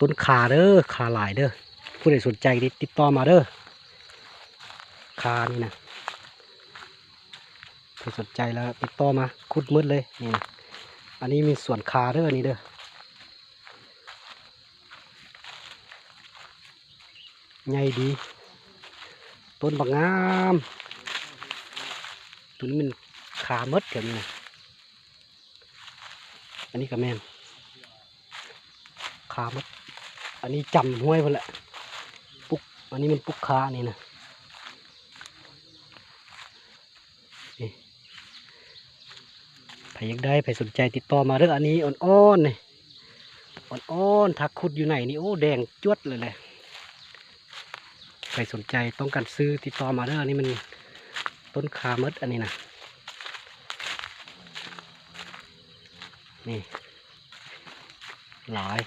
ต้นขาเด้อขาหลายเด้อผู้ใดสนใจติดต่อมาเด้อขานี่นะผู้สนใจแล้วติดต่อมาขุดมืดเลยนี่นะอันนี้มีส่วนขาเด้อนี่เด้อใหญ่ดีต้นบางงามตัวนี้มันขามดแถวนี้นะอันนี้ก็แม่นขามดอันนี้จำห้วยเพิ่นแหละปุกอันนี้มันปุกขานี่นะนี่ใครอยากได้ใครสนใจติดต่อมาเด้ออันนี้อ่อนๆนี่อ่อนๆถ้าขุดอยู่ไหนนี่โอ้แดงจวดเลยแหละใครสนใจต้องการซื้อติดต่อมาเด้ออันนี้มันต้นขามดอันนี้นะนี่หลาย